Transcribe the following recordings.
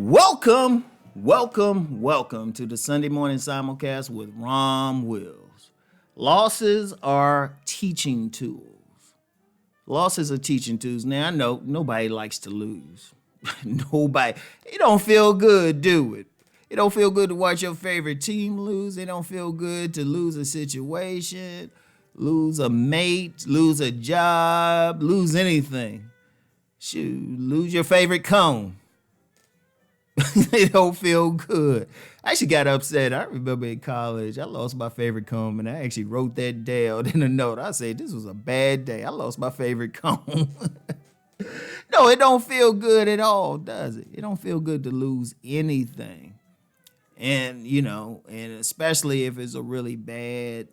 Welcome to the Sunday morning simulcast with Rom Wills. Losses are teaching tools. Losses are teaching tools. Now I know nobody likes to lose. Nobody. It don't feel good, do it? It don't feel good to watch your favorite team lose. It don't feel good to lose a situation, lose a mate, lose a job, lose anything. Shoot, lose your favorite cone. It don't feel good. I actually got upset. I remember in college, I lost my favorite comb, and I actually wrote that down in a note. I said, this was a bad day. I lost my favorite comb. No, it don't feel good at all, does it? It don't feel good to lose anything. And especially if it's a really bad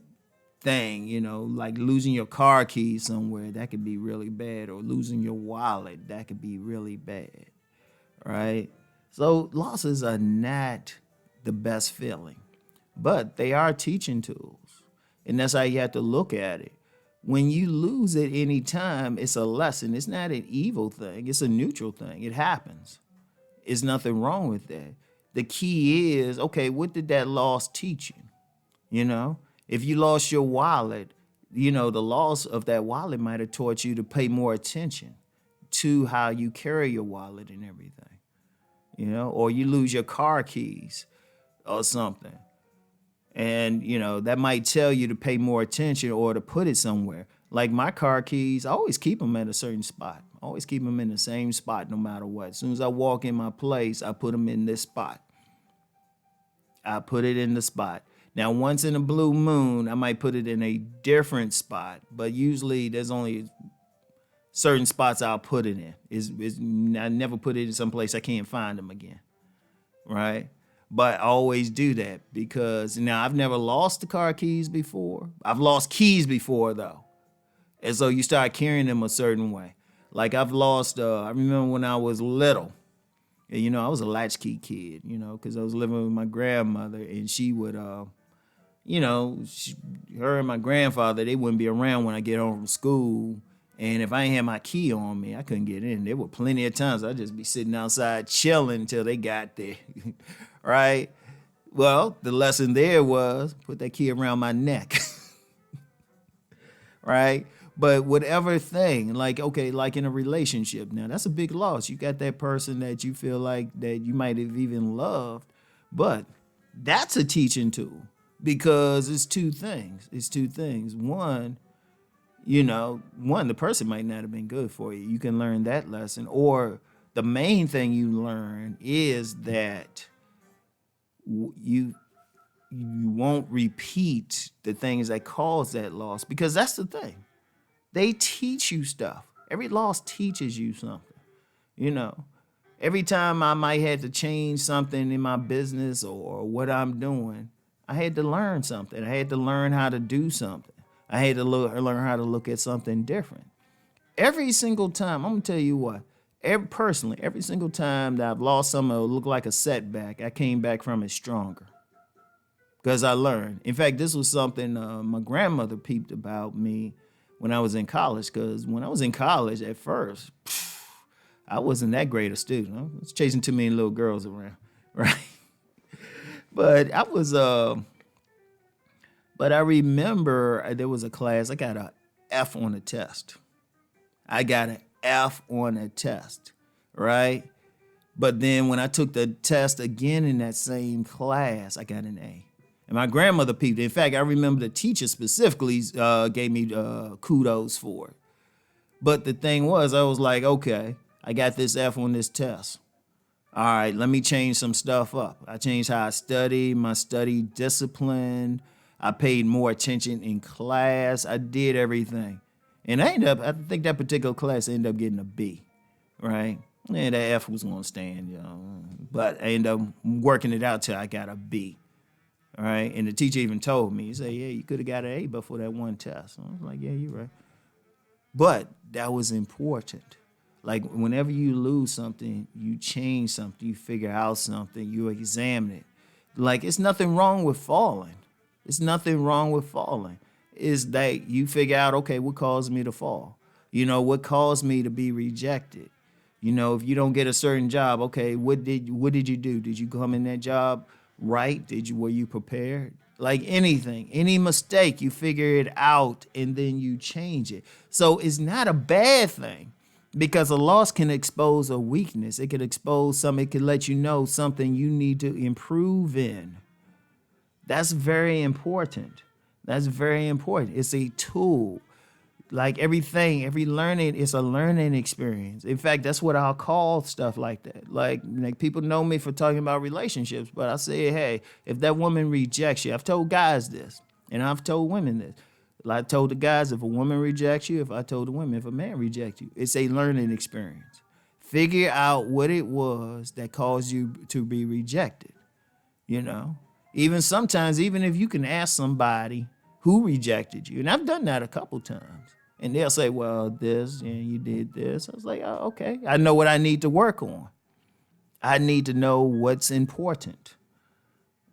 thing, like losing your car keys somewhere, that could be really bad, or losing your wallet, that could be really bad, right? So losses are not the best feeling, but they are teaching tools. And that's how you have to look at it. When you lose at any time, it's a lesson. It's not an evil thing. It's a neutral thing. It happens. There's nothing wrong with that. The key is, okay, what did that loss teach you? If you lost your wallet, the loss of that wallet might have taught you to pay more attention to how you carry your wallet and everything. Or you lose your car keys or something. And, that might tell you to pay more attention or to put it somewhere. Like my car keys, I always keep them at a certain spot. I always keep them in the same spot no matter what. As soon as I walk in my place, I put them in this spot. I put it in the spot. Now, once in a blue moon, I might put it in a different spot. But usually there's only certain spots I'll put it in. I never put it in someplace I can't find them again, right? But I always do that because now I've never lost the car keys before. I've lost keys before though. And so you start carrying them a certain way. Like I've lost, I remember when I was little, and, I was a latchkey kid, because I was living with my grandmother and she would, her and my grandfather, they wouldn't be around when I get home from school. And if I ain't had my key on me, I couldn't get in. There were plenty of times I'd just be sitting outside chilling until they got there, right? Well, the lesson there was put that key around my neck, right? But whatever thing, like in a relationship, now that's a big loss. You got that person that you feel like that you might have even loved, but that's a teaching tool because it's two things. One, the person might not have been good for you. You can learn that lesson. Or the main thing you learn is that you won't repeat the things that cause that loss, because that's the thing. They teach you stuff. Every loss teaches you something. Every time I might have to change something in my business or what I'm doing, I had to learn something. I had to learn how to do something. I had to learn how to look at something different. Every single time, I'm going to tell you what, every single time that I've lost something that looked like a setback, I came back from it stronger because I learned. In fact, this was something my grandmother peeped about me when I was in college, because when I was in college at first, I wasn't that great a student. I was chasing too many little girls around, right? But I remember there was a class, I got an F on a test. Right? But then when I took the test again in that same class, I got an A. And my grandmother peeped. In fact, I remember the teacher specifically gave me kudos for it. But the thing was, I was like, okay, I got this F on this test. All right, let me change some stuff up. I changed how I studied, my study discipline. I paid more attention in class. I did everything. And I think that particular class ended up getting a B, right? And that F was going to stand, But I ended up working it out till I got a B, all right? And the teacher even told me, he said, yeah, you could have got an A but for that one test. I was like, yeah, you're right. But that was important. Like whenever you lose something, you change something, you figure out something, you examine it. Like it's nothing wrong with falling. It's nothing wrong with falling. Is that you figure out, okay, what caused me to fall? What caused me to be rejected? You know, if you don't get a certain job, okay, what did you do? Did you come in that job right? Were you prepared? Like anything, any mistake, you figure it out and then you change it. So it's not a bad thing because a loss can expose a weakness. It could expose something, it could let you know something you need to improve in. That's very important. That's very important. It's a tool. Like everything, every learning is a learning experience. In fact, that's what I'll call stuff like that. Like people know me for talking about relationships, but I say, hey, if that woman rejects you, I've told guys this, and I've told women this. I told the guys, if a woman rejects you, if I told the women, if a man rejects you, it's a learning experience. Figure out what it was that caused you to be rejected. You know, even sometimes, even if you can ask somebody who rejected you, and I've done that a couple times, and they'll say, well, this, and you did this. I was like, oh, okay, I know what I need to work on. I need to know what's important,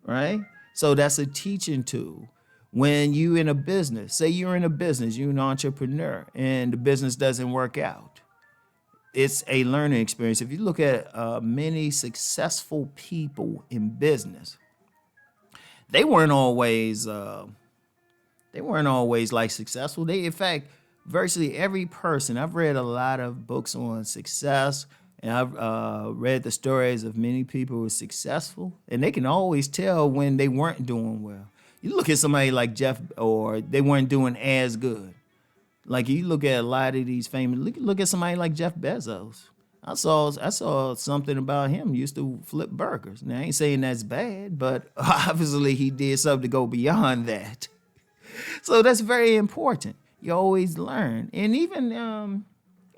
right? So that's a teaching tool. When you in a business, say you're in a business, you're an entrepreneur, and the business doesn't work out, it's a learning experience. If you look at many successful people in business, they weren't always like successful. They, in fact, virtually every person. I've read a lot of books on success, and I've read the stories of many people who were successful, and they can always tell when they weren't doing well. You look at somebody like Jeff, or they weren't doing as good. Like you look at a lot of these famous. Look at somebody like Jeff Bezos. I saw something about him. He used to flip burgers. Now I ain't saying that's bad, but obviously he did something to go beyond that. So that's very important. You always learn, and even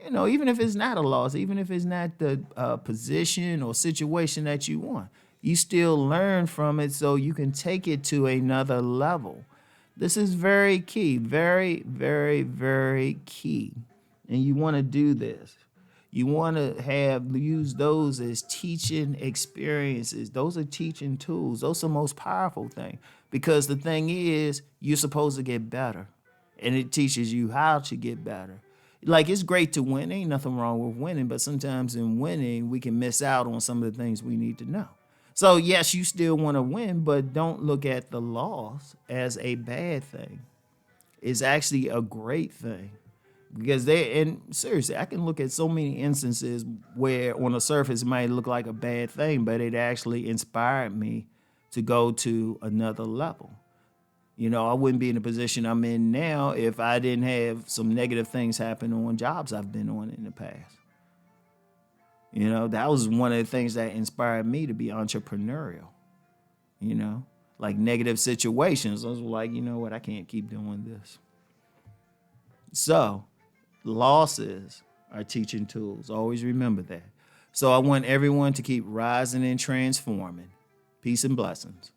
even if it's not a loss, even if it's not the position or situation that you want, you still learn from it, so you can take it to another level. This is very key, very, very, very key, and you want to do this. You want to use those as teaching experiences. Those are teaching tools. Those are the most powerful thing. Because the thing is, you're supposed to get better. And it teaches you how to get better. Like it's great to win. Ain't nothing wrong with winning, but sometimes in winning, we can miss out on some of the things we need to know. So yes, you still want to win, but don't look at the loss as a bad thing. It's actually a great thing. Because and seriously, I can look at so many instances where on the surface it might look like a bad thing, but it actually inspired me to go to another level. You know, I wouldn't be in the position I'm in now if I didn't have some negative things happen on jobs I've been on in the past. You know, that was one of the things that inspired me to be entrepreneurial, like negative situations. I was like, you know what, I can't keep doing this. So, losses are teaching tools. Always remember that. So I want everyone to keep rising and transforming. Peace and blessings.